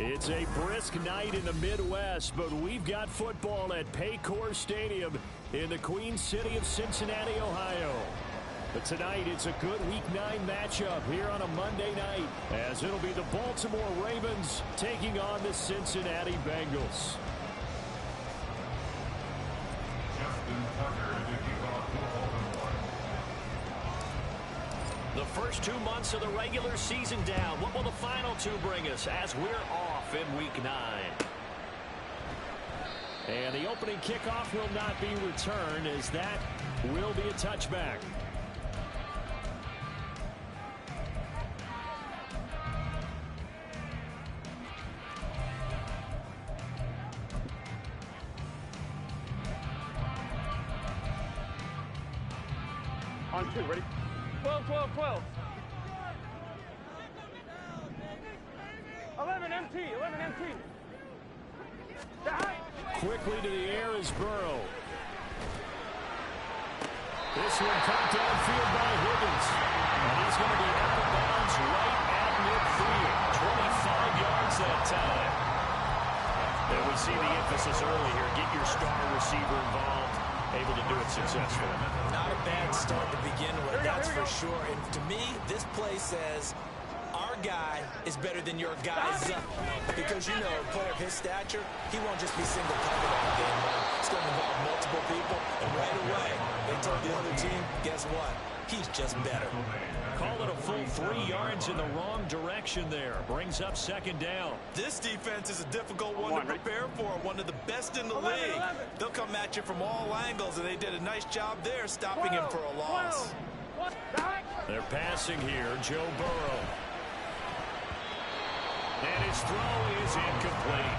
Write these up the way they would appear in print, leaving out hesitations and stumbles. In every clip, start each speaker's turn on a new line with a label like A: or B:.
A: It's a brisk night in the Midwest, but we've got football at Paycor Stadium in the Queen City of Cincinnati, Ohio. But tonight, it's a good Week 9 matchup here on a Monday night, as it'll be the Baltimore Ravens taking on the Cincinnati Bengals. The first 2 months of the regular season down. What will the final 2 bring us as we're off in Week 9? And the opening kickoff will not be returned, as that will be a touchback.
B: On 2, ready? 12, 12, 12. 11 MT, 11 MT.
A: Quickly to the air is Burrow. This one caught downfield by Higgins. And he's going to be out of bounds right at midfield. 25 yards that time. And we see the emphasis early here. Get your star receiver involved. Able to do it successfully.
C: Not a bad start to begin with, that's for sure. And to me, this play says our guy is better than your guys. Because, you know, a player of his stature, he won't just be single covered all game long. It's going to involve multiple people. And right away, they told the other team, guess what? He's just better.
A: Call it a full 3 yards in the wrong direction there. Brings up second down.
D: This defense is a difficult one to prepare for. One of the best in the league. They'll come at you from all angles, and they did a nice job there stopping him for a loss.
A: They're passing here. Joe Burrow. And his throw is incomplete.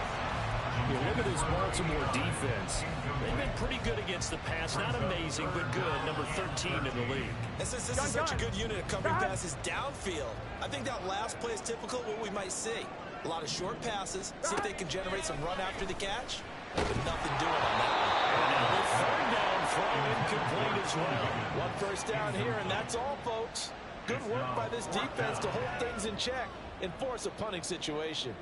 A: You look at this Baltimore defense. They've been pretty good against the pass. Not amazing, but good. Number 13 in the league.
D: And since this is such a good unit of covering passes downfield, I think that last play is typical of what we might see. A lot of short passes. See if they can generate some run after the catch. But nothing doing on that one.
A: And now the third down throw incomplete as well.
D: 1 first down here, and that's all, folks. Good work by this defense to hold things in check and force a punting situation.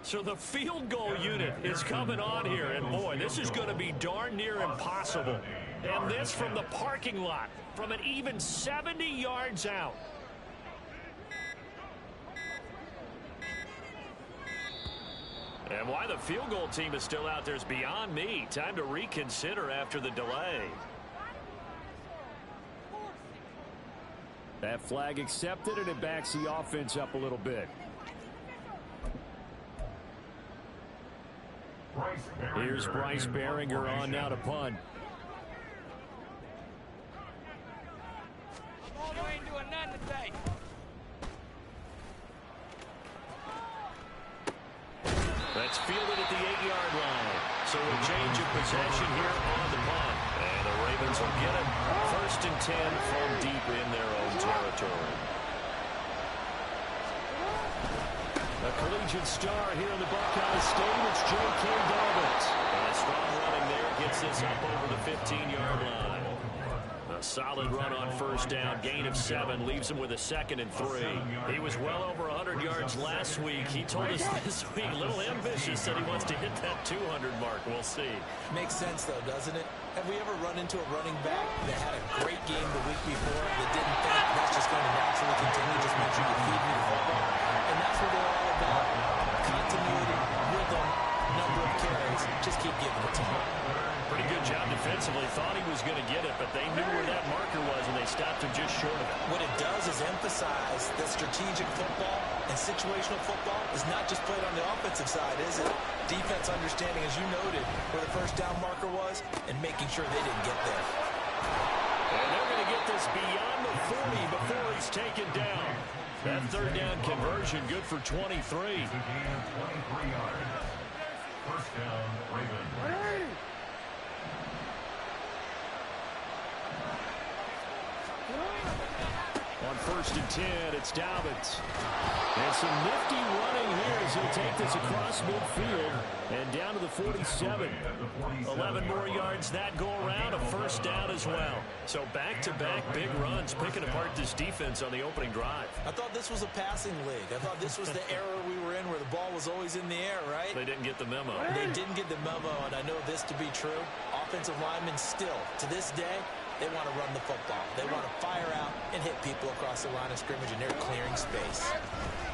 A: So the field goal unit is coming on here, and boy, this is going to be darn near impossible. And this from the parking lot, from an even 70 yards out. And why the field goal team is still out there is beyond me. Time to reconsider after the delay. That flag accepted, and it backs the offense up a little bit. Here's Bryce Behringer on now to punt.
E: You ain't doing nothing today.
A: That's fielded at the 8-yard line. So a change of possession here on the punt. And the Ravens will get it. 1st and 10 from deep in their own territory. A collegiate star here in the Buckeye State. It's J.K. Dobbins. And a strong running there gets this up over the 15-yard line. A solid run on first down. Gain of 7 leaves him with a 2nd and 3. He was well over 100 yards last week. He told us this week, a little ambitious, that he wants to hit that 200 mark. We'll see.
C: Makes sense, though, doesn't it? Have we ever run into a running back that had a great game the week before that didn't think that's just going to naturally continue? Just make sure you feed me the football. And that's what they're all about. Continuity, rhythm, number of carries. Just keep giving it to him.
A: Pretty good job defensively. Thought he was going to get it, but they knew where that marker was, and they stopped him just short of it.
C: What it does is emphasize that strategic football and situational football is not just played on the offensive side, is it? Defense understanding, as you noted, where the first down marker was and making sure they didn't get there.
A: And they're going to get this beyond the 40 before he's taken down. That third down conversion good for 23.
F: First down, Ravens.
A: On 1st and 10, it's Dobbins. And some nifty running here as he'll take this across midfield and down to the 47. 11 more yards that go around, a first down as well. So back-to-back big runs, picking apart this defense on the opening drive.
C: I thought this was a passing league. I thought this was the era we were in where the ball was always in the air, right?
A: They didn't get the memo.
C: They didn't get the memo, and I know this to be true. Offensive linemen still, to this day, they want to run the football. They want to fire out and hit people across the line of scrimmage, and they're clearing space.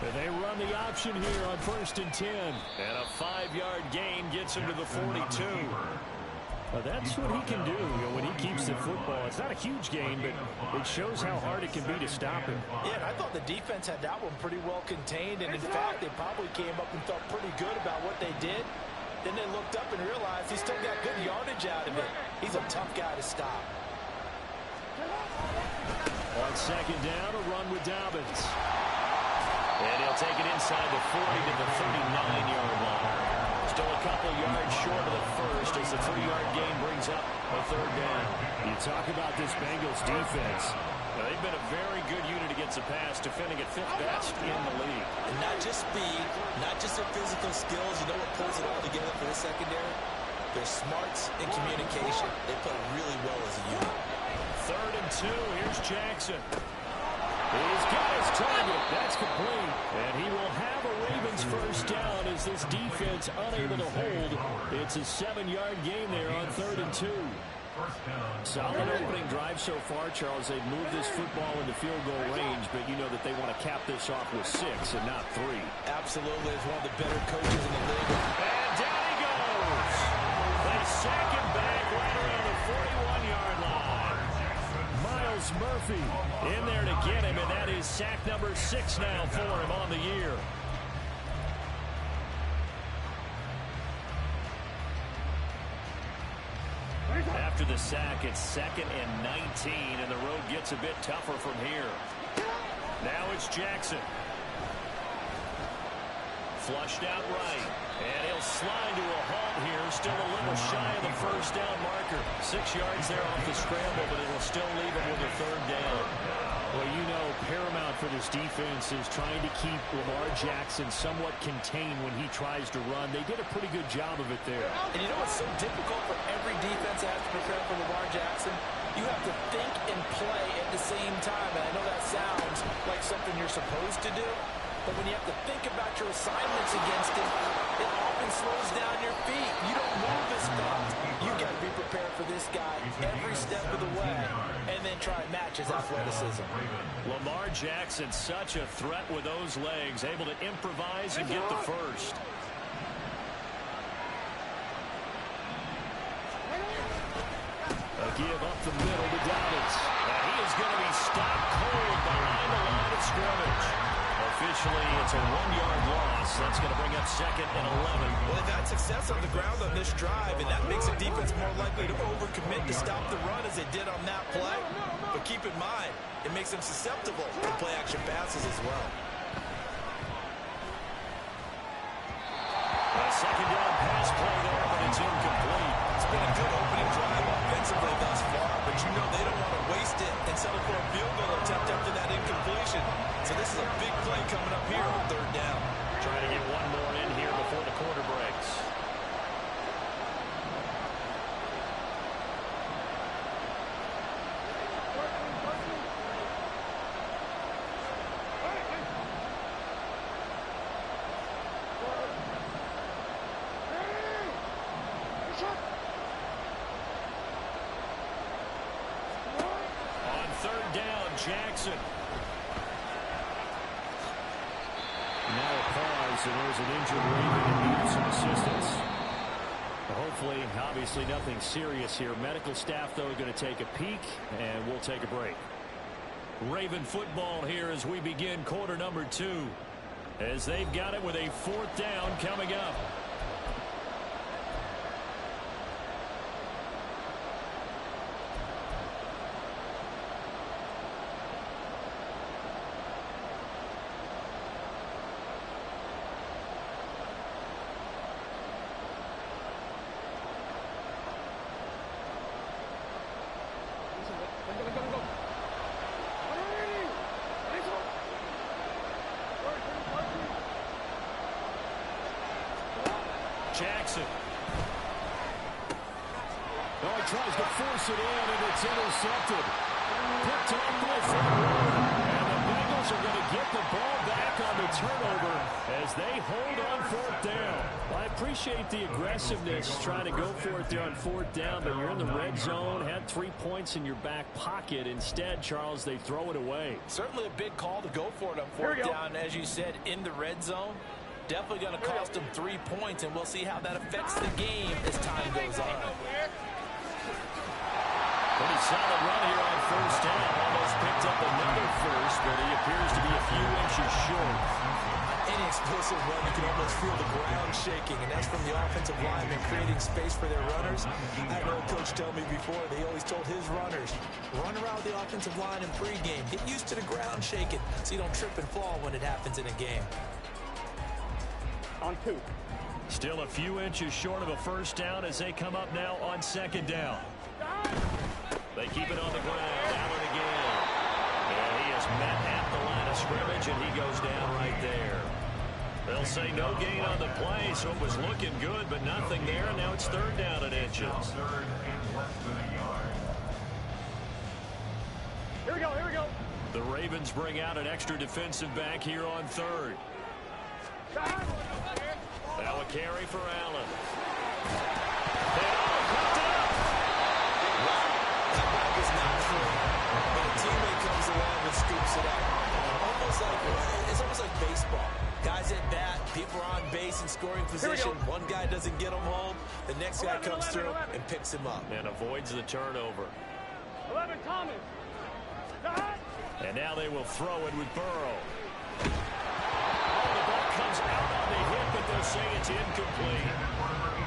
A: And they run the option here on 1st and 10. And a 5-yard gain gets him to the 42. That's what he can do, when he keeps the football. It's not a huge gain, but it shows how hard it can be to stop him.
C: Yeah, and I thought the defense had that one pretty well contained, and in fact, they probably came up and felt pretty good about what they did. Then they looked up and realized he still got good yardage out of it. He's a tough guy to stop.
A: On 2nd down, a run with Dobbins. And he'll take it inside the 40 to the 39-yard line. Still a couple yards short of the first as the 3-yard gain brings up a 3rd down. You talk about this Bengals defense. They've been a very good unit against the pass, defending at 5th best in the league.
C: And not just speed, not just their physical skills. You know what pulls it all together for the secondary? Their smarts and communication. They play really well as a unit.
A: 3rd and 2. Here's Jackson. He's got his target. That's complete. And he will have a Ravens first down as this defense unable to hold. It's a 7-yard gain there on 3rd and 2. Solid opening drive so far, Charles. They've moved this football into field goal range, but you know that they want to cap this off with 6 and not 3.
C: Absolutely. As one of the better coaches in the league.
A: And down he goes. They sack him back right around the 41-yard line. Miles Murphy in there to get him, and that is sack number 6 now for him on the year. After the sack, it's 2nd and 19, and the road gets a bit tougher from here. Now it's Jackson. Flushed out right, and he'll slide to a halt here. Still a little shy of the first down marker. 6 yards there off the scramble, but it'll still leave him with a 3rd down. Well, you know, paramount for this defense is trying to keep Lamar Jackson somewhat contained when he tries to run. They did a pretty good job of it there.
C: And you know what's so difficult for every defense that has to prepare for Lamar Jackson? You have to think and play at the same time. And I know that sounds like something you're supposed to do. But when you have to think about your assignments against him, it often slows down your feet. You don't move as fast. You've got to be prepared for this guy every step of the way and then try and match his athleticism.
A: Lamar Jackson, such a threat with those legs, able to improvise and get the first. A give up the middle to Dobbins. And he is going to be stopped cold behind the line of scrimmage. Officially, it's a 1-yard loss. That's going to bring up 2nd and 11.
C: Well, they've had success on the ground on this drive, and that makes a defense more likely to overcommit to stop the run as they did on that play. But keep in mind, it makes them susceptible to play-action passes as well.
A: A 2nd down pass play there, but it's incomplete.
C: It's been a good opening drive offensively thus far, but you know they don't want to waste it and settle for a field goal attempt after that incompletion. So this is a big play coming up here on 3rd down.
A: Trying to get one more in here before the quarter breaks. On 3rd down, Jackson. Now a pause, and there's an injured Raven who needs some assistance. Hopefully, obviously nothing serious here. Medical staff, though, going to take a peek, and we'll take a break. Raven football here as we begin quarter number 2. As they've got it with a 4th down coming up. Jackson. Oh, he tries to force it in, and it's intercepted. Picked off by Ford. And the Bengals are going to get the ball back on the turnover as they hold on fourth down. Well, I appreciate the aggressiveness trying to go for it there on fourth down, but you're in the red zone, had 3 points in your back pocket. Instead, Charles, they throw it away.
C: Certainly a big call to go for it on fourth down, as you said, in the red zone. Definitely going to cost them 3 points, and we'll see how that affects the game as time goes on.
A: Pretty solid run here on first down. Almost picked up another first, but he appears to be a few inches short.
C: Any explosive run, you can almost feel the ground shaking, and that's from the offensive linemen creating space for their runners. I had an old coach tell me before, they always told his runners, run around the offensive line in pregame. Get used to the ground shaking so you don't trip and fall when it happens in a game.
B: On 2.
A: Still a few inches short of a first down as they come up now on second down. They keep it on the ground. Allen again. And he is met at the line of scrimmage, and he goes down right there. They'll say no gain on the play, so it was looking good, but nothing there. And now it's third down and inches.
B: Here we go, here we go.
A: The Ravens bring out an extra defensive back here on third. Now a carry for Allen.
C: Teammate comes along and scoops it up. It's almost like baseball. Guys at bat, people are on base in scoring position. One guy doesn't get him home. The next guy comes through and picks him up.
A: And avoids the turnover.
B: 11, Thomas.
A: And now they will throw it with Burrow. Oh, the ball comes out on the hit, but they'll say it's incomplete.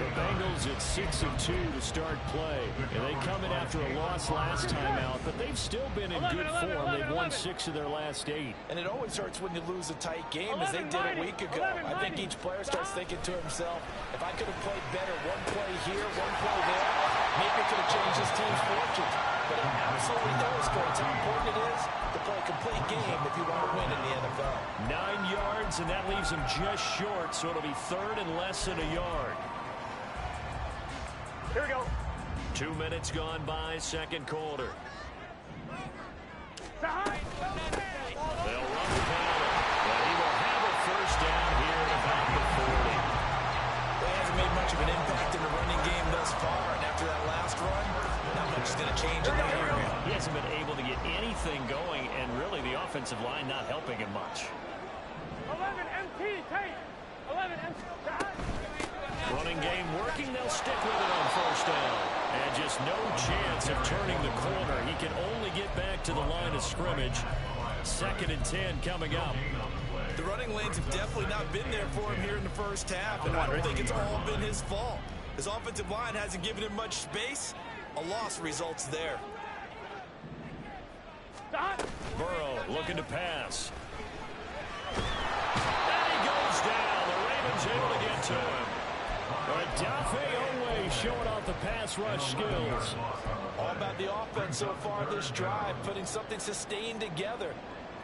A: The Bengals at 6 of 2 to start play. And they come in after a loss last time out, but they've still been in good form. They've won 6 of their last 8.
C: And it always hurts when you lose a tight game, as they did a week ago. I think each player starts thinking to himself, if I could have played better one play here, one play there, maybe it could have changed this team's fortunes. But it absolutely illustrates how important it is to play a complete game if you want to win in the NFL.
A: 9 yards, and that leaves them just short, so it'll be third and less than a yard.
B: Here we go.
A: 2 minutes gone by, second quarter. They'll run the penalty, but he will have a first down here at about the 40.
C: Well, he hasn't made much of an impact in the running game thus far, and after that last run, not much is going to change in that area.
A: He hasn't been able to get anything going, and really the offensive line not helping him much.
B: 11 MT, take. 11 MT.
A: Running game working, they'll stick with it on first down. And just no chance of turning the corner. He can only get back to the line of scrimmage. 2nd and 10 coming up.
C: The running lanes have definitely not been there for him here in the first half, and I don't think it's all been his fault. His offensive line hasn't given him much space. A loss results there.
A: Burrow looking to pass. And he goes down. The Ravens able to get to him. Dafe Onwe showing off the pass rush skills.
C: All about the offense so far this drive, putting something sustained together.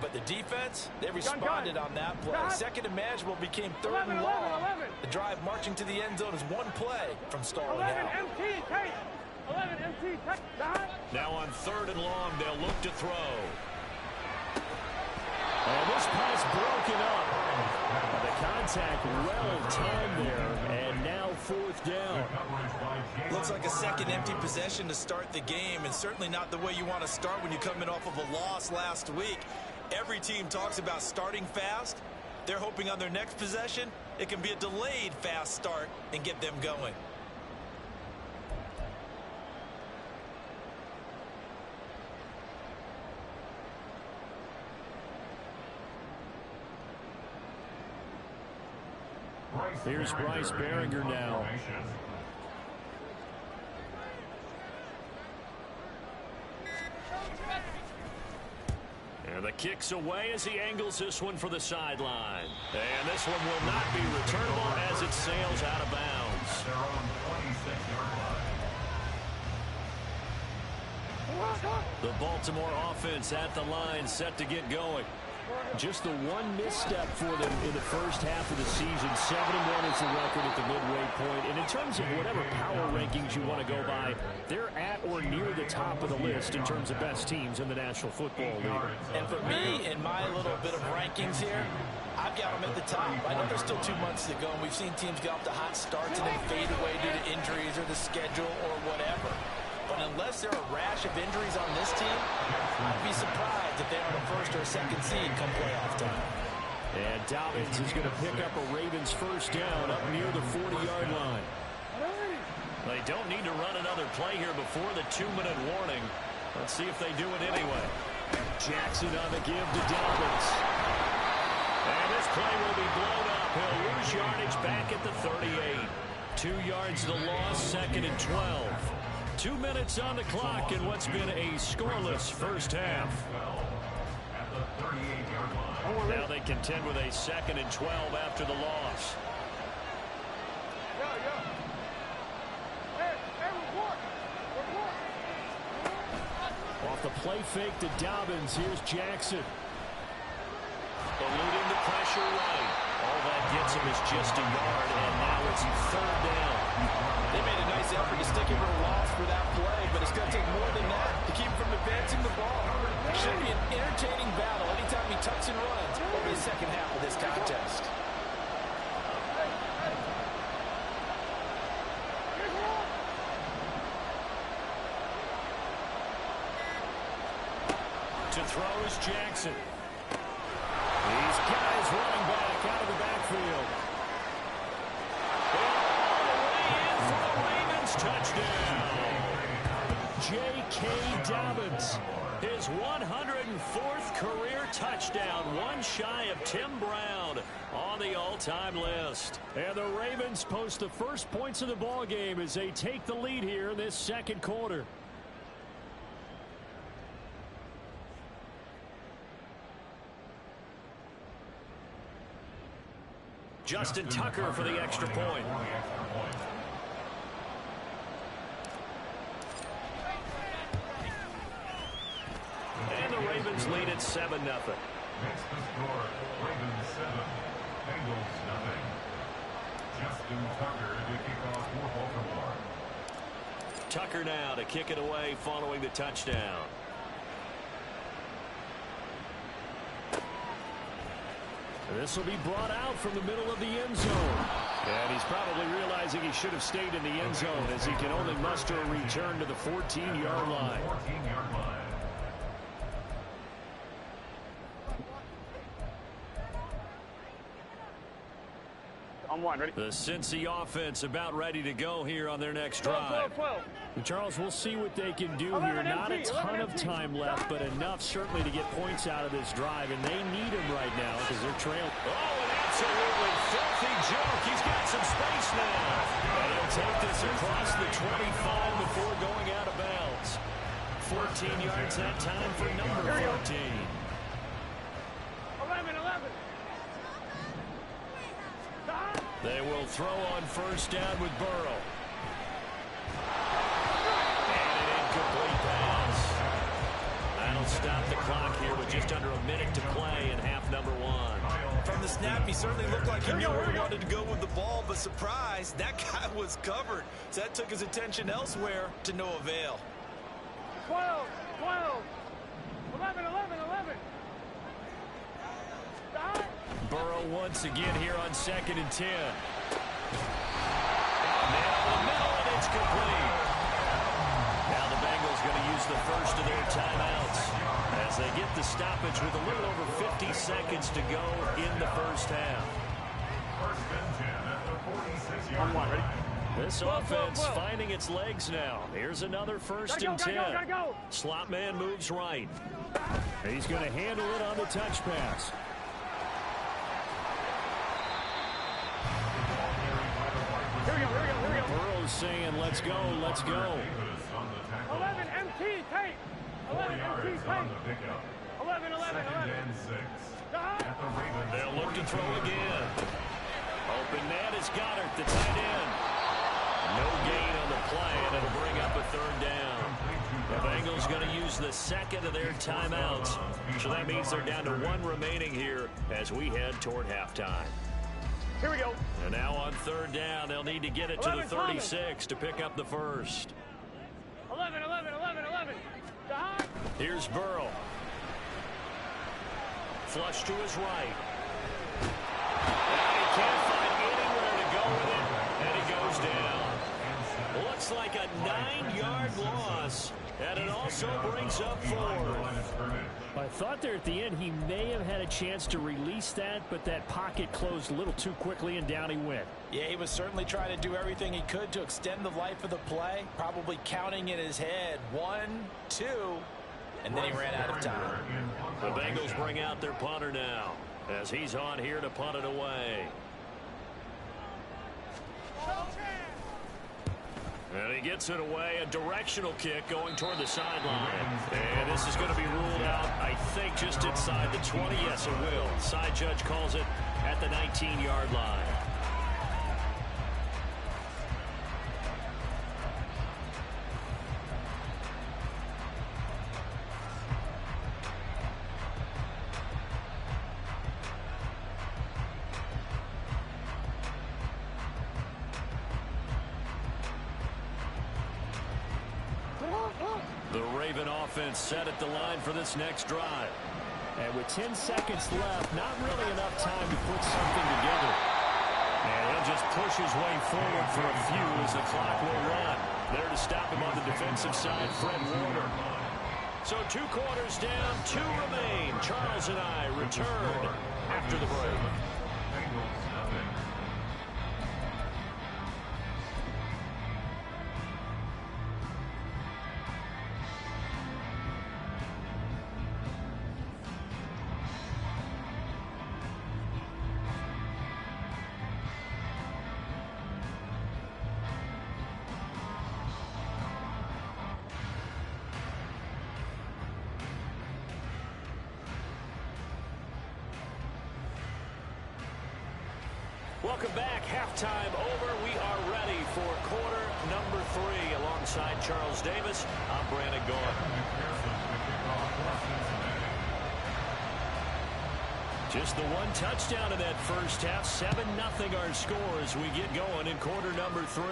C: But the defense, they responded on that play. Second and manageable became third and long. The drive marching to the end zone is one play from stalling out.
B: 11 MT, take. 11 MT, take.
A: Now on third and long, they'll look to throw. And this pass broken up. The contact well timed there, and now fourth down.
C: Looks like a second empty possession to start the game, and certainly not the way you want to start when you come in off of a loss last week. Every team talks about starting fast. They're hoping on their next possession, it can be a delayed fast start and get them going.
A: Here's Bryce Behringer now. And the kick's away as he angles this one for the sideline. And this one will not be returnable as it sails out of bounds. The Baltimore offense at the line set to get going. Just the one misstep for them in the first half of the season. 7-1 is the record at the midway point. And in terms of whatever power rankings you want to go by, they're at or near the top of the list in terms of best teams in the National Football League.
C: And for me, in my little bit of rankings here, I've got them at the top. I know there's still 2 months to go, and we've seen teams get off to hot starts and then fade away due to injuries or the schedule or whatever. But unless there are a rash of injuries on this team, I'd be surprised if they are the first or second seed come playoff time.
A: And Dobbins is going to pick up a Ravens first down up near the 40-yard line. They don't need to run another play here before the 2-minute warning. Let's see if they do it anyway. Jackson on the give to Dobbins. And this play will be blown up. He'll lose yardage back at the 38. 2 yards the loss, 2nd and 12. 2 minutes on the clock in what's been a scoreless first half. Now they contend with a 2nd and 12 after the loss. Off the play fake to Dobbins, here's Jackson. Eluding the pressure right. All that gets him is just a yard, and now it's 3rd down.
C: They made a nice effort to stick him to a loss for that play, but it's going to take more than that to keep him from advancing the ball. It should be an entertaining battle anytime he tucks and runs over the second half of this contest.
A: To throw is Jackson. These guys running back out of the backfield. Touchdown. J.K. Dobbins, his 104th career touchdown, one shy of Tim Brown on the all-time list. And the Ravens post the first points of the ball game as they take the lead here in this second quarter. Justin Tucker for the extra point. And the Ravens lead at 7-0.
F: Next to score, Ravens 7, Bengals 0. Justin Tucker to kick off for Baltimore.
A: Tucker now to kick it away following the touchdown. This will be brought out from the middle of the end zone. And he's probably realizing he should have stayed in the end zone as he can only muster a return to the 14-yard line.
F: 14-yard line.
B: On one, ready?
A: The Cincy offense about ready to go here on their next drive.
B: 12.
A: Charles, we'll see what they can do here. Not a ton of time left, but enough certainly to get points out of this drive, and they need him right now because they're trailing. Oh, an absolutely filthy joke. He's got some space now. And he'll take this across the 25 before going out of bounds. 14 yards that time for number 14.
B: 11.
A: They will throw on first down with Burrow. And an incomplete pass. That'll stop the clock here with just under a minute to play in half number 1.
C: From the snap, he certainly looked like he knew where he wanted to go with the ball, but surprise, that guy was covered. So that took his attention elsewhere to no avail.
B: 12. 11.
A: Burrow once again here on 2nd and 10. Man on the middle, and it's complete. Now the Bengals going to use the first of their timeouts as they get the stoppage with a little over 50 seconds to go in the first half.
F: First and 10 at the 46-yard
B: On one, ready?
A: This offense finding its legs now. Here's another first and 10.
B: Gotta go.
A: Slot man moves right. He's going to handle it on the touch pass.
B: Here we go.
A: Burrow's saying, let's go.
B: 11 MT tape. 11 MT tape. 11.
F: Second and 6 at the Ravens.
A: They'll look to throw again. Open man is Goddard, the tight end. No gain on the play, and it'll bring up a third down. The Bengals going to use the second of their timeouts. So that means they're down to one remaining here as we head toward halftime.
B: Here we go.
A: And now on third down, they'll need to get it to the 36 to pick up the first.
B: 11.
A: Here's Burrow. Flush to his right. And he can't find anywhere to go with it, and he goes down. Looks like a 9-yard loss, and it also brings up 4.
G: I thought there at the end he may have had a chance to release that, but that pocket closed a little too quickly, and down he went.
C: Yeah, he was certainly trying to do everything he could to extend the life of the play, probably counting in his head 1, 2, and then he ran out of time.
A: The Bengals bring out their punter now as he's on here to punt it away. And he gets it away, a directional kick going toward the sideline. And this is going to be ruled out, I think, just inside the 20. Yes, it will. Side judge calls it at the 19-yard line. The Raven offense set at the line for this next drive.
G: And with 10 seconds left, not really enough time to put something together.
A: And he'll just push his way forward for a few as the clock will run. There to stop him on the defensive side, Fred Warner. So 2 quarters down, 2 remain. Charles and I return after the break. Welcome back. Halftime over. We are ready for quarter number 3. Alongside Charles Davis, I'm Brandon Gordon. Just the 1 touchdown in that first half. 7-0 our score as we get going in quarter number 3.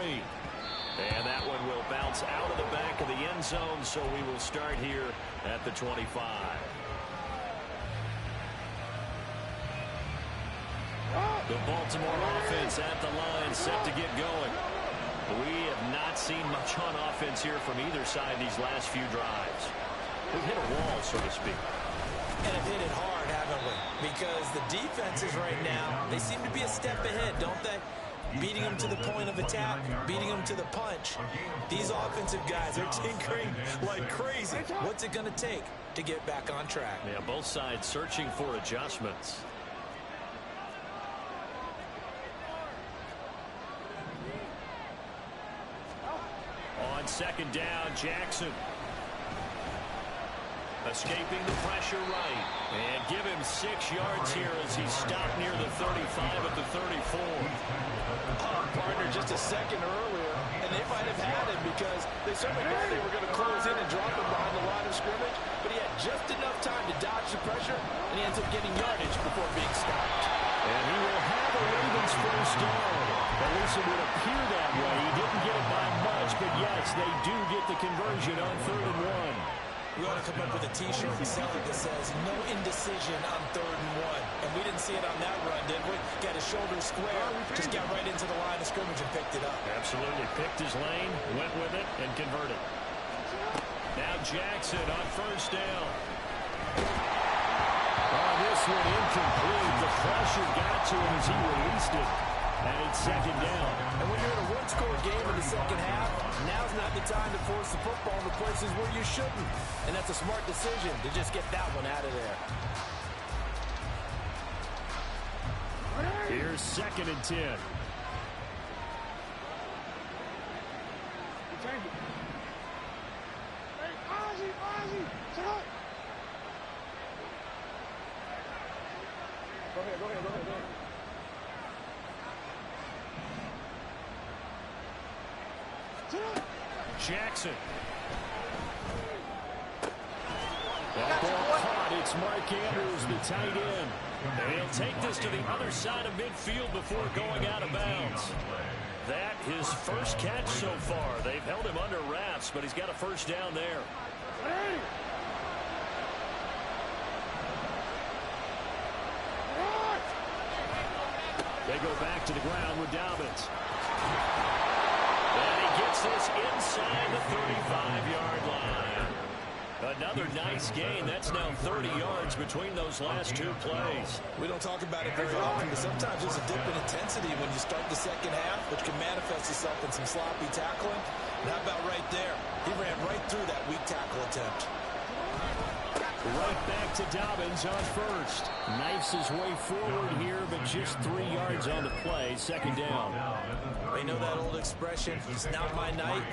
A: And that one will bounce out of the back of the end zone, so we will start here at the 25. The Baltimore offense at the line, set to get going. We have not seen much on offense here from either side these last few drives. We've hit a wall, so to speak.
C: And have hit it hard, haven't we? Because the defenses right now, they seem to be a step ahead, don't they? Beating them to the point of attack, beating them to the punch. These offensive guys are tinkering like crazy. What's it going to take to get back on track?
A: Yeah, both sides searching for adjustments. On second down, Jackson. Escaping the pressure right. And give him 6 yards here as he stopped near the 35 at the 34.
C: Partner just a second earlier, and they might have had him because they certainly thought they were going to close in and drop him behind the line of scrimmage, but he had just enough time to dodge the pressure, and he ends up getting yardage before being stopped.
A: And he will have a Ravens first down. At least it would appear that way. He didn't get it by much, but yes, they do get the conversion on 3rd and 1.
C: We ought to come up with a T-shirt and sell it that says, no indecision on 3rd and 1. And we didn't see it on that run, did we? Got his shoulder square, just got right into the line of scrimmage and picked it up.
A: Absolutely. Picked his lane, went with it, and converted. Now Jackson on first down. Oh, this one incomplete. The pressure got to him as he released it. And it's second down.
C: And when you're in a one-score game in the second half, now's not the time to force the football in the places where you shouldn't. And that's a smart decision to just get that one out of there.
G: Here's 2nd and 10.
B: Go ahead.
G: Jackson. That ball caught. It's Mark Andrews, the tight end. And he'll take this to the other side of midfield before going out of bounds. That his first catch so far. They've held him under wraps, but he's got a first down there. They go back to the ground with Dobbins. And he gets this inside the 35-yard line. Another nice gain. That's now 30 yards between those last two plays.
C: We don't talk about it very often, but sometimes there's a dip in intensity when you start the second half, which can manifest itself in some sloppy tackling. And how about right there? He ran right through that weak tackle attempt.
G: Right back to Dobbins on first. Knifes his way forward here, but just 3 yards on the play. Second down.
C: They know that old expression, it's not my night.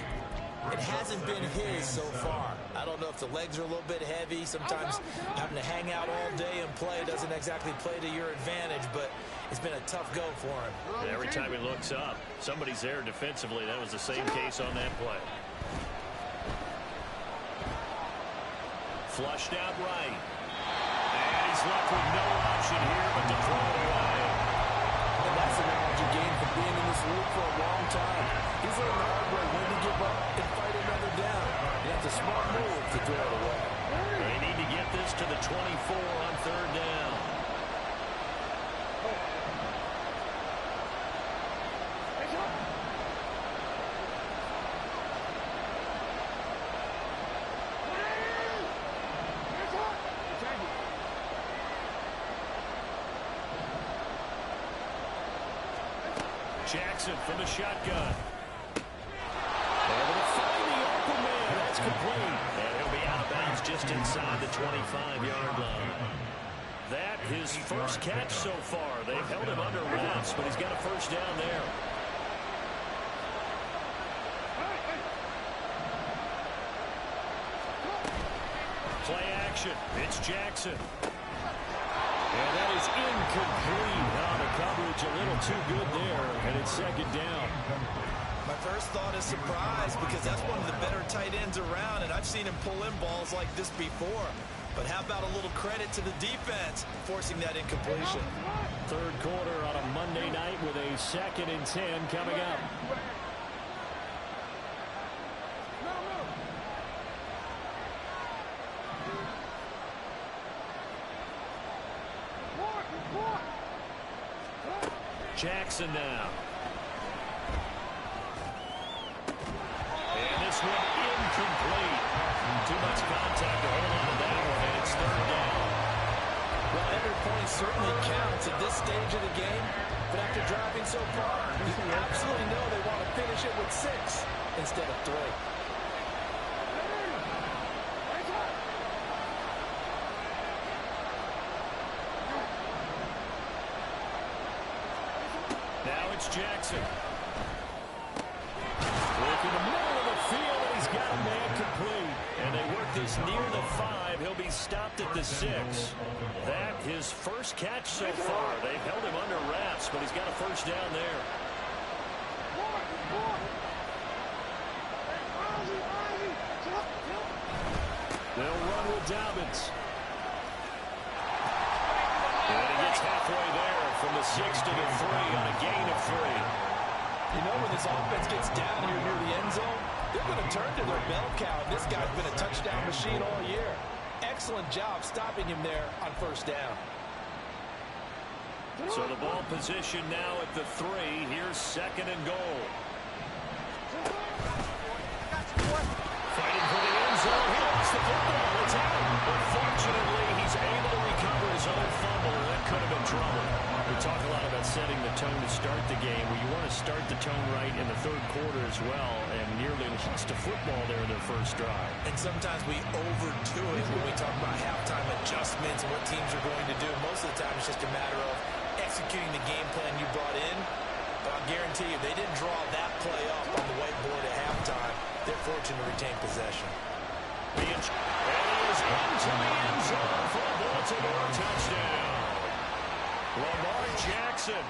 C: It hasn't been his so far. I don't know if the legs are a little bit heavy. Sometimes having to hang out all day and play doesn't exactly play to your advantage, but it's been a tough go for him.
G: And every time he looks up, somebody's there defensively. That was the same case on that play. Flushed out right. And he's left with no option here but to throw it away.
C: And that's the knowledge you gain from being in this league for a long time. He's learned the hard way when to give up and fight another down. And that's a smart move to throw it away.
G: They need to get this to the 24 on third down. Jackson from the shotgun. Able to find the open man. That's complete. And he'll be out of bounds just inside the 25-yard line. That his first catch so far. They've held him under wraps, but he's got a first down there. Play action. It's Jackson. And that is incomplete. Now the coverage a little too good there, and it's second down.
C: My first thought is surprise because that's one of the better tight ends around, and I've seen him pull in balls like this before. But how about a little credit to the defense forcing that incompletion?
G: Third quarter on a Monday night with a 2nd and 10 coming up. Jackson now. And this one incomplete. Too much contact to hold on to that one, and it's third down.
C: Well, every point certainly counts at this stage of the game, but after driving so far, you absolutely know they want to finish it with 6 instead of 3.
G: Jackson. Look in the middle of the field, and he's got a man complete. And they work this near the 5. He'll be stopped at the 6. That his first catch so far. They've held him under wraps, but he's got a first down there. They'll run with Dobbins. And he gets halfway there from the 6 to the 3 on a gain of 3.
C: You know, when this offense gets down here near the end zone, they're going to turn to their bell cow. This guy's been a touchdown machine all year. Excellent job stopping him there on first down.
G: So the ball position now at the 3. Here's 2nd and goal. Fighting for the end zone. He lost the football. It's out. Unfortunately, he's able to recover his own fumble. That could have been trouble. We talk a lot about setting the tone to start the game. Well, you want to start the tone right in the third quarter as well, and nearly lost to football there in their first drive.
C: And sometimes we overdo it when we talk about halftime adjustments and what teams are going to do. Most of the time, it's just a matter of executing the game plan you brought in. But I'll guarantee you, they didn't draw that play up on the whiteboard at halftime. They're fortunate to retain possession.
G: And he is into the end zone for a Baltimore touchdown. Lamar Jackson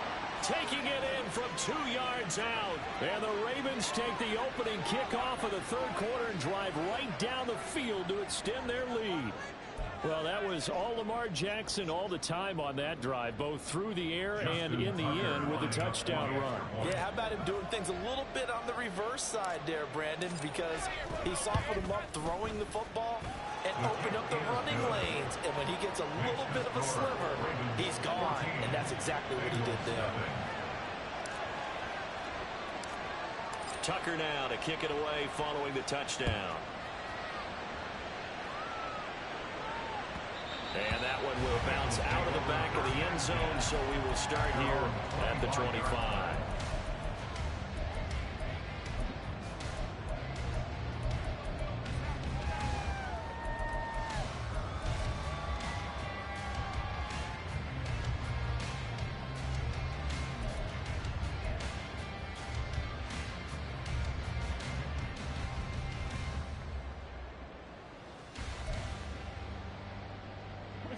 A: taking it in from 2 yards out. And the Ravens take the opening kickoff of the third quarter and drive right down the field to extend their lead. Well, that was all Lamar Jackson all the time on that drive, both through the air and in the end with a touchdown run.
C: Yeah, how about him doing things a little bit on the reverse side there, Brandon, because he softened him up throwing the football and opened up the running lanes. And when he gets a little bit of a sliver, he's gone. And that's exactly what he did there.
A: Tucker now to kick it away following the touchdown. And that one will bounce out of the back of the end zone, so we will start here at the 25.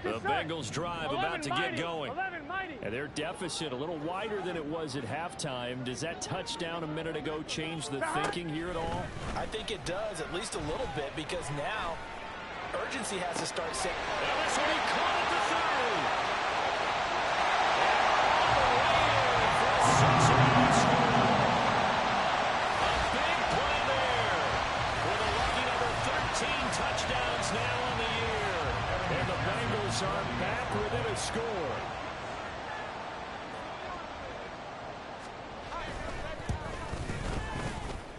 A: The Bengals drive about to get going. And their deficit a little wider than it was at halftime. Does that touchdown a minute ago change the thinking here at all?
C: I think it does, at least a little bit, because now urgency has to start setting.
A: And this will be caught at the 30. A big play there. With a lucky number 13 touchdowns now on the year. And the Bengals are back within a score.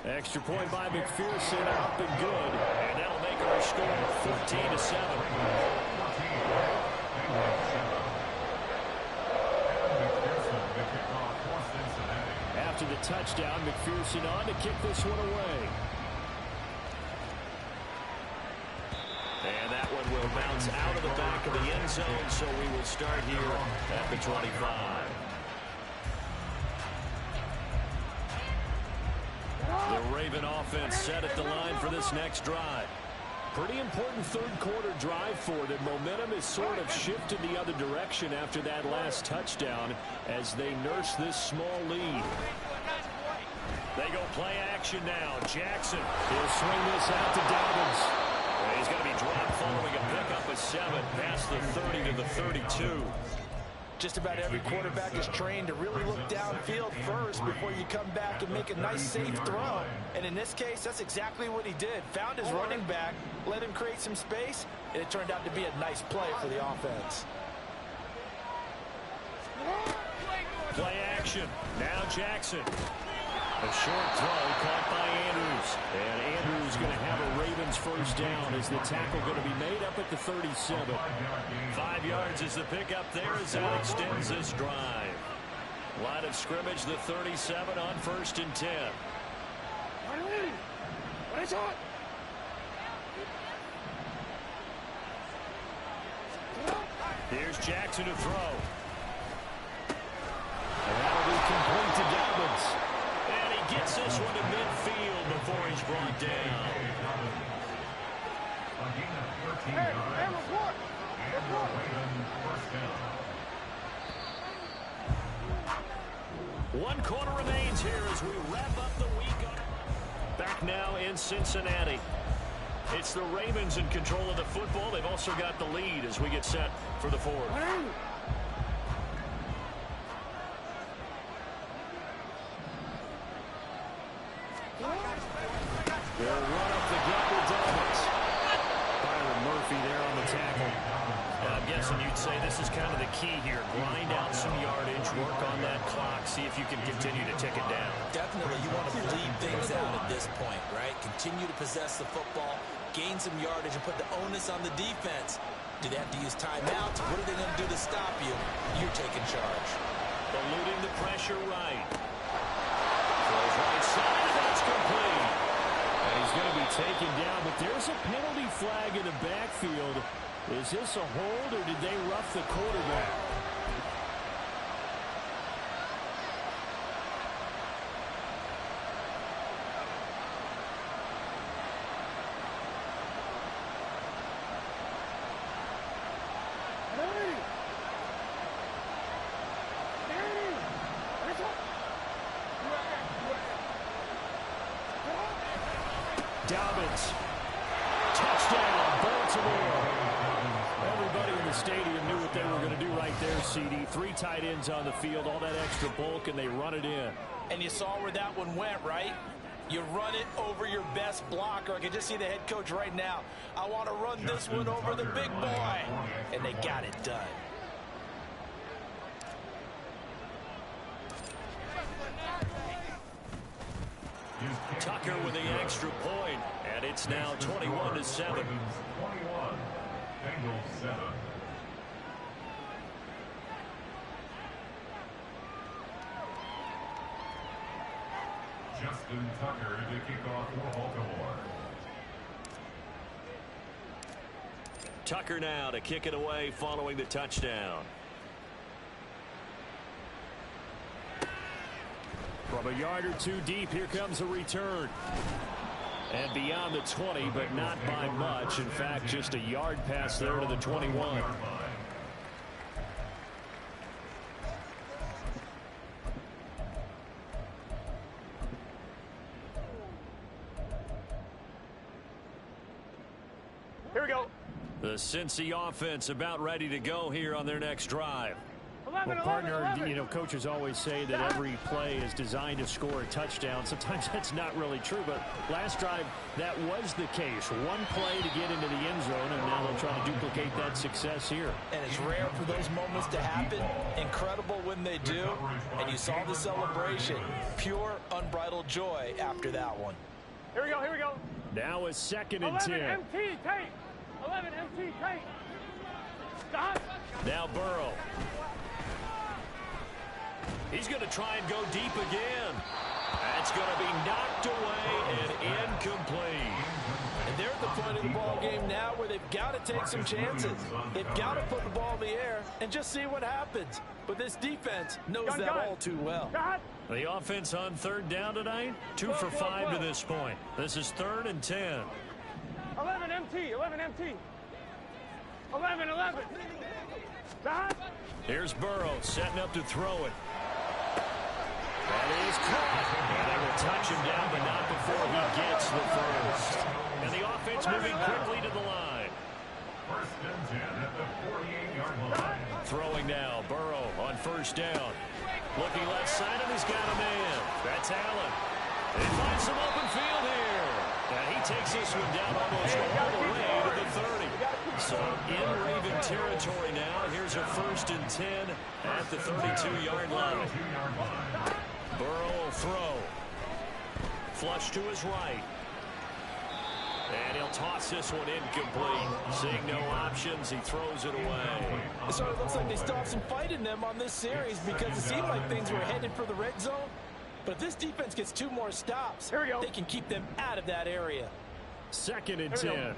A: Extra point by McPherson, up and good. And that'll make our score 14-7. After the touchdown, McPherson on to kick this one away. And that one will bounce out of the back of the end zone, so we will start here at the 25. The Raven offense set at the line for this next drive. Pretty important third quarter drive for them. Momentum has sort of shifted the other direction after that last touchdown as they nurse this small lead. They go play action now. Jackson will swing this out to Dobbins. He's going to be dropped following a pickup of 7 past the 30 to the 32.
C: Just about every quarterback is trained to really look downfield first before you come back and make a nice, safe throw. And in this case, that's exactly what he did. Found his running back, let him create some space, and it turned out to be a nice play for the offense.
A: Play action. Now Jackson. A short throw caught by Andrews. And Andrews going to have a Ravens first down as the tackle going to be made up at the 37. 5 yards is the pickup there as that extends this drive. Line of scrimmage, the 37 on 1st and 10. Here's Jackson to throw. And that'll be complete to Dobbins. And he gets this one to midfield before he's brought down. One quarter remains here as we wrap up the week. Back now in Cincinnati. It's the Ravens in control of the football. They've also got the lead as we get set for the fourth. They'll run up the gut with Dobbins. Byron Murphy there on the tackle. I'm guessing you'd say this is kind of the key here. Grind out some yardage, work on that clock, see if you can continue to tick it down.
C: Definitely, you want to bleed things out at this point, right? Continue to possess the football, gain some yardage, and put the onus on the defense. Do they have to use timeouts? What are they going to do to stop you? You're taking charge.
A: Eluding the pressure right. Throws right side, and that's complete. And he's going to be taken down, but there's a penalty flag in the backfield. Is this a hold, or did they rough the quarterback?
G: Dobbins. Touchdown, Baltimore. Everybody in the stadium knew what they were going to do right there, CD. 3 tight ends on the field, all that extra bulk, and they run it in.
C: And you saw where that one went, right? You run it over your best blocker. I can just see the head coach right now. I want to run this one over the big boy. And they got it done.
A: Tucker with the extra point, and it's now 21-7.
F: 21. Bengals 7. Justin Tucker to kick off for Baltimore.
A: Tucker now to kick it away following the touchdown.
G: From a yard or 2 deep, here comes a return. And beyond the 20, but not by much. In fact, just a yard pass there to the 21.
B: Here we go.
A: The Cincy offense about ready to go here on their next drive.
B: 11,
G: Well,
B: 11,
G: partner,
B: 11.
G: you know, coaches always say that every play is designed to score a touchdown. Sometimes that's not really true, but last drive, that was the case. One play to get into the end zone, and now they'll try to duplicate that success here.
C: And it's rare for those moments to happen. Incredible when they do. And you saw the celebration. Pure, unbridled joy after that one.
B: Here we go, here we go.
G: Now a 2nd and
B: 11
G: 10.
B: MT, take. 11 MT, take. Stop.
A: Now Burrow. He's going to try and go deep again. That's going to be knocked away and incomplete.
C: And they're at the point of the ball game now where they've got to take some chances. They've got to put the ball in the air and just see what happens. But this defense knows that all too well.
B: Stop.
A: The offense on 3rd down tonight, 2 for 5 to this point. This is 3rd and 10.
B: 11 MT, 11 MT. 11, 11. Stop.
A: Here's Burrow setting up to throw it. That is caught. And they will touch him down, but not before he gets the first. And the offense moving quickly to the line.
F: 1st and 10 at the 48-yard line.
A: Throwing now, Burrow on 1st down. Looking left side, and he's got a man. That's Allen. He finds some open field here. And he takes this one down almost all the way to the 30. So in Raven territory now. Here's a 1st and 10 at the 32-yard line. Burrow will throw. Flush to his right. And he'll toss this one incomplete. Seeing no options, he throws it away.
C: So it looks like they still have some fight in them on this series because it seemed like things were headed for the red zone. But if this defense gets 2 more stops,
B: Here we go.
C: they can keep them out of that area.
G: 2nd and 10.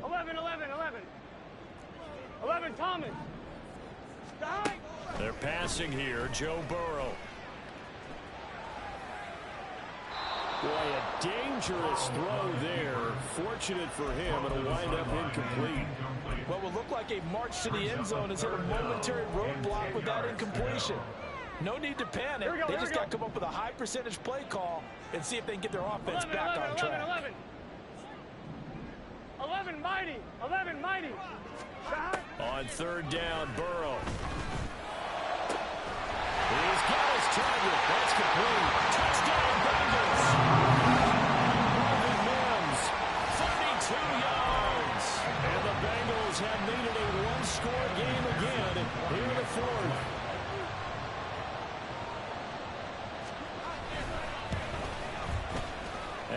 B: 11, 11, 11. 11, Thomas. Stop.
A: They're passing here, Joe Burrow.
G: Boy, a dangerous throw there. Fortunate for him, it'll wind up incomplete.
C: What will look like a march to the end zone has hit a momentary roadblock with that incompletion. No need to panic. They just got to come up with a high percentage play call and see if they can get their offense
B: 11,
C: back
B: 11,
C: on track.
B: 11, 11. 11 mighty. 11 mighty. Stop.
A: On 3rd down, Burrow. He's got his target. That's complete. Touchdown, Bengals. Marvin Mims, 32 yards. And the Bengals have made it a 1-score game again here in the 4th.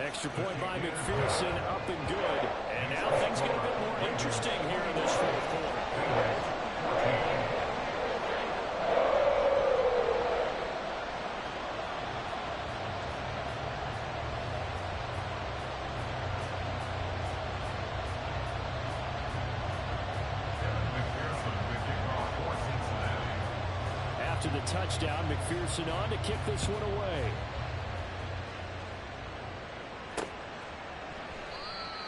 G: Extra point by McPherson, up and good.
A: And now things get a bit more interesting here in this 4th quarter.
G: After the touchdown, McPherson on to kick this one away.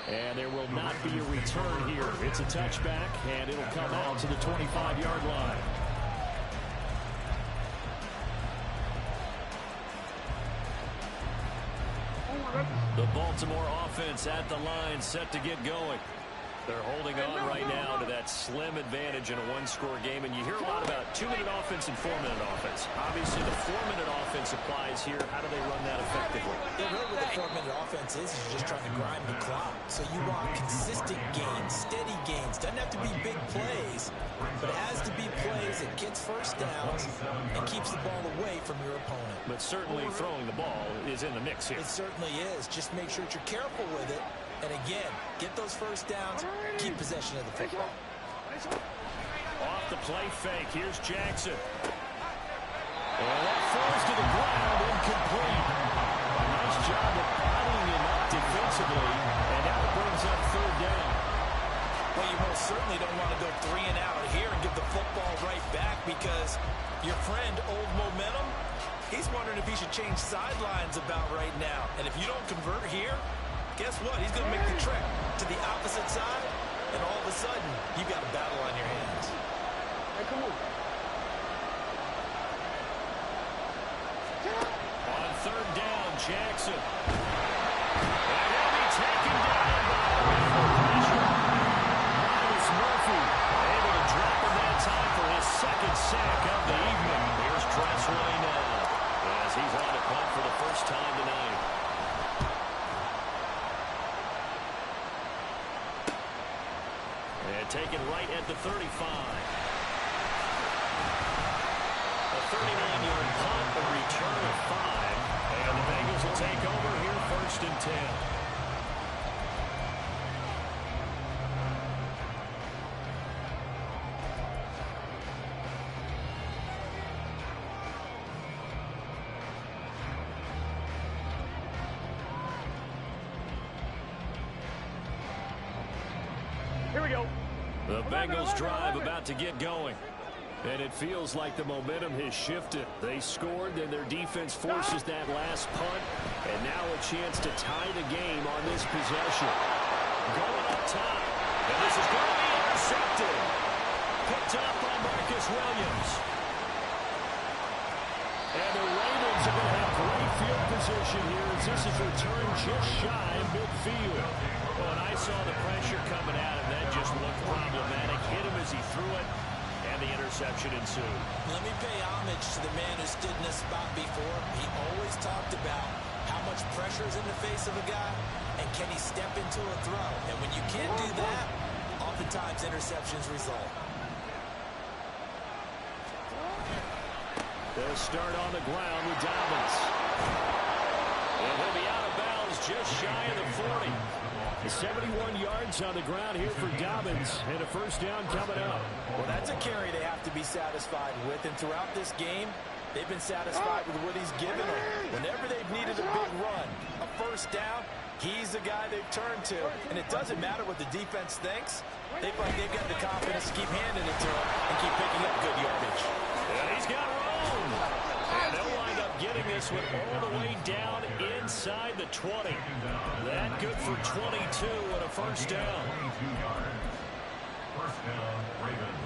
G: And there will not be a return here. It's a touchback, and it'll come out to the 25-yard line.
A: The Baltimore offense at the line, set to get going. They're holding on right now to that slim advantage in a one-score game, and you hear a lot about 2-minute offense and 4-minute offense. Obviously, the 4-minute offense applies here. How do they run that effectively?
C: Yeah, really what the 4-minute offense is you're just trying to grind the clock. So you want consistent gains, steady gains. Doesn't have to be big plays, but it has to be plays that gets first downs and keeps the ball away from your opponent.
A: But certainly throwing the ball is in the mix here.
C: It certainly is. Just make sure that you're careful with it. And again, get those first downs, keep possession of the football.
A: Off the play fake, here's Jackson. And that falls to the ground, incomplete. A nice job of bodying him up defensively, and now it brings up third down.
C: Well, you most certainly don't want to go 3 and out here and give the football right back because your friend, Old Momentum, he's wondering if he should change sidelines about right now. And if you don't convert here, guess what? He's going to make the trek to the opposite side, and all of a sudden, you've got a battle on your hands.
B: Hey, come on.
A: On third down, Jackson. And he'll be taken down by pressure. Miles Murphy able to drop him that time for his second sack of the evening. Here's Dressway now as he's on a punt for the first time tonight. And taken right at the 35. A 39-yard punt, a return of 5. And the Bengals will take over here first and 10.
B: Here we go.
A: The Bengals drive about to get going. And it feels like the momentum has shifted. They scored, then their defense forces that last punt. And now a chance to tie the game on this possession. Going up top. And this is going to be intercepted. Picked up by Marcus Williams. And the Ravens are going to have great field position here as this is returned just shy of midfield. Oh, and I saw the pressure coming at him. That just looked problematic. Hit him as he threw it, and the interception ensued.
C: Let me pay homage to the man who stood in this spot before. He always talked about how much pressure is in the face of a guy, and can he step into a throw. And when you can't do that, oftentimes interceptions result.
A: They'll start on the ground with Dobbins. And he'll be out of bounds just shy of the 40. 71 yards on the ground here for Dobbins, and a first down coming up.
C: Well, that's a carry they have to be satisfied with, and throughout this game, they've been satisfied with what he's given them. Whenever they've needed a big run, a first down, he's the guy they've turned to, and it doesn't matter what the defense thinks. They've got the confidence to keep handing it to him and keep picking up good yardage.
A: And he's got room. And they'll wind up getting this one all the way down inside the 20. That good for 22 and a first down.
F: 22 yards. First down, Ravens.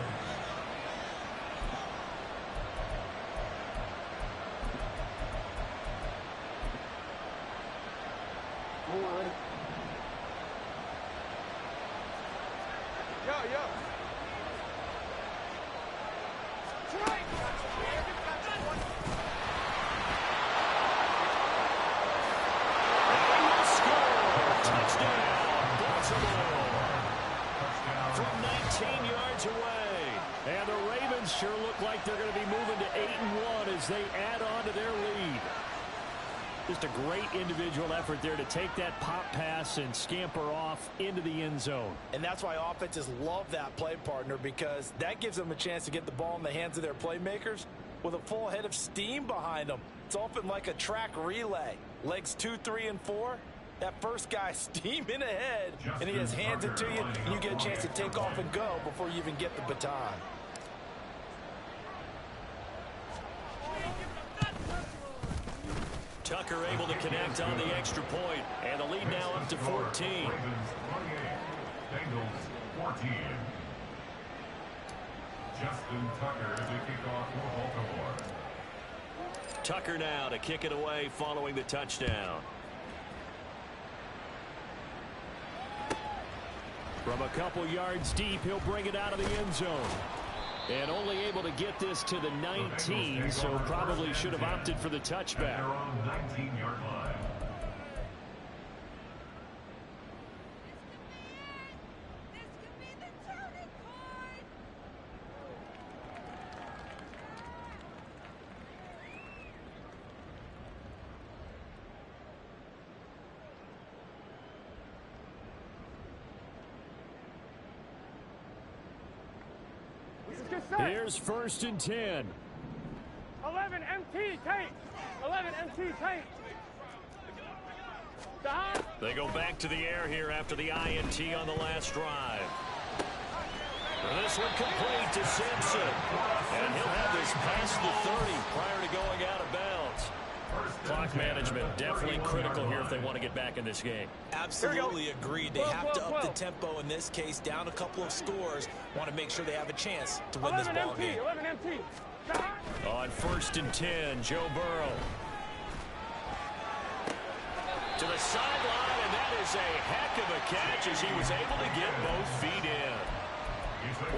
B: Yo.
A: From 19 yards away. And the Ravens sure look like they're going to be moving to 8-1 as they add on to their lead. Just a great individual effort there to take that pop pass and scamper off into the end zone.
C: And that's why offenses love that play partner, because that gives them a chance to get the ball in the hands of their playmakers with a full head of steam behind them. It's often like a track relay. Legs 2, 3, and 4. That first guy steaming ahead, and he just hands it to you, and you get a chance to take off and go before you even get the baton.
A: Tucker able to connect on the extra point, and the lead now up to 14.
F: Ravens 28, Bengals 14. Justin Tucker to kick off for Baltimore.
A: Tucker now to kick it away following the touchdown.
G: From a couple yards deep, he'll bring it out of the end zone. And only able to get this to the 19, so probably should have opted for the touchback.
F: They're on 19-yard line.
G: Here's 1st and 10.
B: 11 MT, take. 11 MT, take. Stop.
A: They go back to the air here after the INT on the last drive. This one complete to Simpson. And he'll have this past the 30 prior to going out of bounds. Clock management definitely critical here if they want to get back in this game.
C: Absolutely agreed. They have to up the tempo in this case, down a couple of scores. Want to make sure they have a chance to win this ball game.
B: 11 MT.
G: On 1st and 10, Joe Burrow.
A: To the sideline, and that is a heck of a catch as he was able to get both feet in.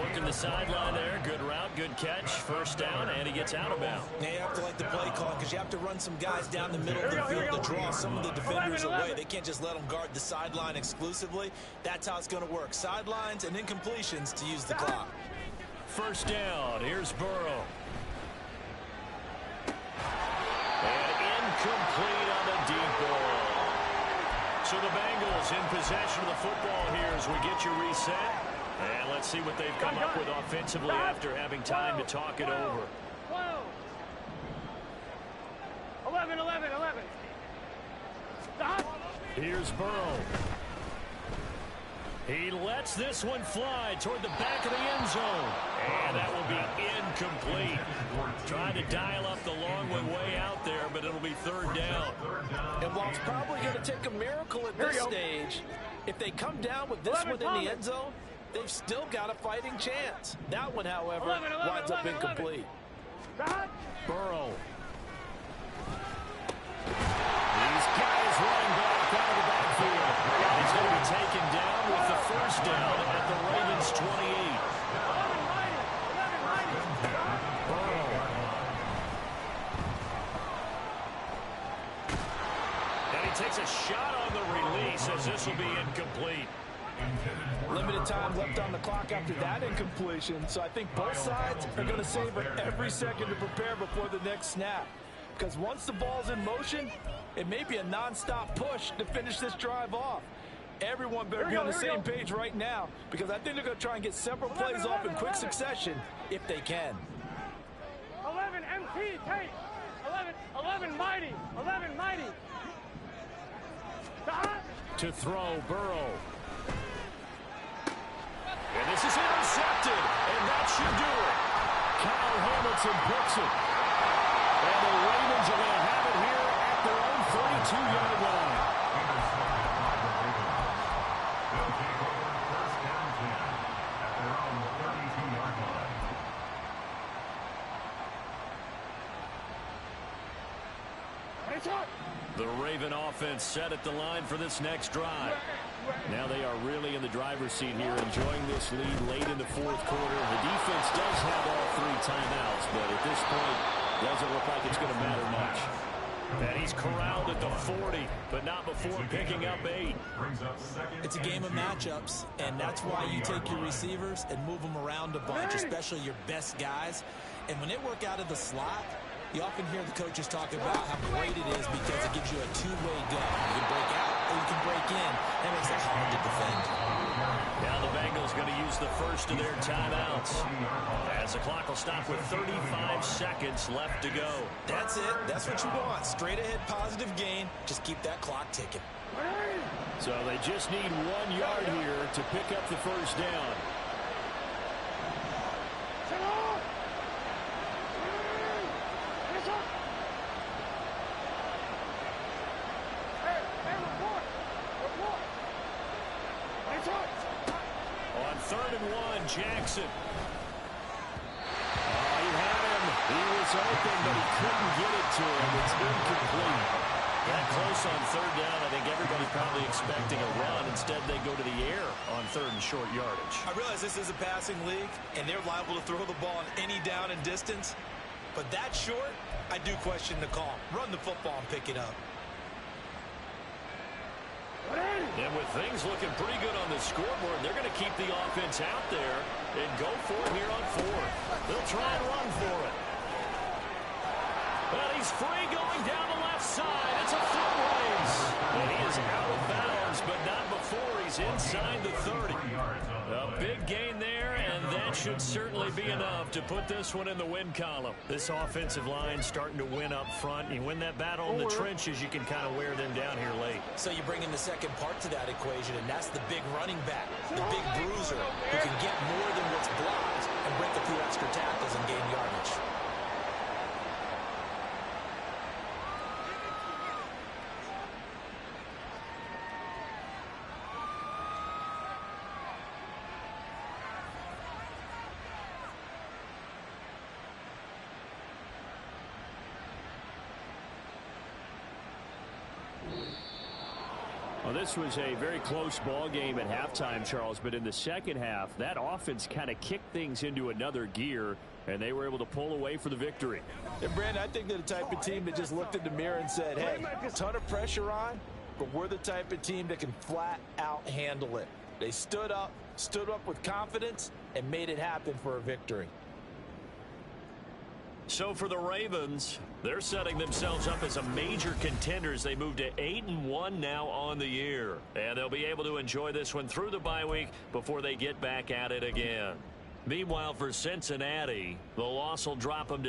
A: Working the sideline there. Good route, good catch. 1st down, and he gets out of bounds.
C: Now you have to like the play call because you have to run some guys down the middle of the field to draw some of the defenders away. They can't just let them guard the sideline exclusively. That's how it's going to work. Sidelines and incompletions to use the clock.
G: 1st down. Here's Burrow.
A: And incomplete on the deep ball. So the Bengals in possession of the football here as we get you reset. And let's see what they've come up with offensively after having time to talk it over.
B: 12. 11, 11, 11. Stop.
G: Here's Burrow. He lets this one fly toward the back of the end zone. And that will be incomplete. Trying to dial up the long way out there, but it'll be 3rd down.
C: And while it's probably going to take a miracle at this stage, if they come down with this one in the end zone, they've still got a fighting chance. That one, however, winds up incomplete.
G: Burrow. These guys running back out of the backfield. He's going to be taken down with the 1st down at the Ravens 28. Burrow. And he takes a shot on the release as this will be incomplete.
C: Limited time left on the clock after that incompletion, so I think both sides are going to savor every second to prepare before the next snap. Because once the ball's in motion, it may be a non-stop push to finish this drive off. Everyone better be on the same page right now, because I think they're going to try and get several plays off in quick succession if they can.
B: 11 MT, take. 11 mighty. 11 mighty. Stop.
G: To throw, Burrow.
A: And this is intercepted, and that should do it.
G: Kyle Hamilton picks it. And the Ravens are going to have it here at their own 32-yard line.
F: They'll take over 1st down 10 at their own 32-yard line.
G: The Raven offense set at the line for this next drive. Now they are really in the driver's seat here, enjoying this lead late in the 4th quarter. The defense does have all 3 timeouts, but at this point, doesn't look like it's going to matter much.
A: And he's corralled at the 40, but not before picking up 8.
C: It's a game of matchups, and that's why you take your receivers and move them around a bunch, especially your best guys. And when they work out of the slot, you often hear the coaches talk about how great it is because it gives you a two-way go. You can break out or you can break in. That makes it hard to defend.
A: Now the Bengals going to use the first of their timeouts as the clock will stop with 35 seconds left to go.
C: That's it. That's what you want. Straight ahead positive gain. Just keep that clock ticking.
G: So they just need 1 yard here to pick up the 1st down.
A: On 3rd and 1, Jackson.
G: He had him. He was open, but he couldn't get it to him. It's incomplete.
A: That close on third down. I think everybody probably expecting a run. Instead, they go to the air on third and short yardage.
C: I realize this is a passing league, and they're liable to throw the ball on any down and distance. But that short, I do question the call. Run the football and pick it up.
A: And with things looking pretty good on the scoreboard, they're going to keep the offense out there and go for it here on fourth. They'll try and run for it. Well, he's free going down the left side. It's a foot race. And he is out of bounds, but not before he's inside the 30. A big gain there, and that should certainly be enough to put this one in the win column. This offensive line starting to win up front. You win that battle in the trenches, you can kind of wear them down here late.
C: So you bring in the second part to that equation, and that's the big running back, the big bruiser, who can get more than what's blocked and break a few extra tackles and gain yardage.
G: Well, this was a very close ball game at halftime, Charles, but in the second half, that offense kind of kicked things into another gear, and they were able to pull away for the victory.
D: And, Brandon, I think they're the type of team that just looked in the mirror and said, hey, a ton of pressure on, but we're the type of team that can flat out handle it. They stood up with confidence, and made it happen for a victory.
A: So for the Ravens, they're setting themselves up as a major contenders. They move to 8-1 now on the year. And they'll be able to enjoy this one through the bye week before they get back at it again. Meanwhile, for Cincinnati, the loss will drop them to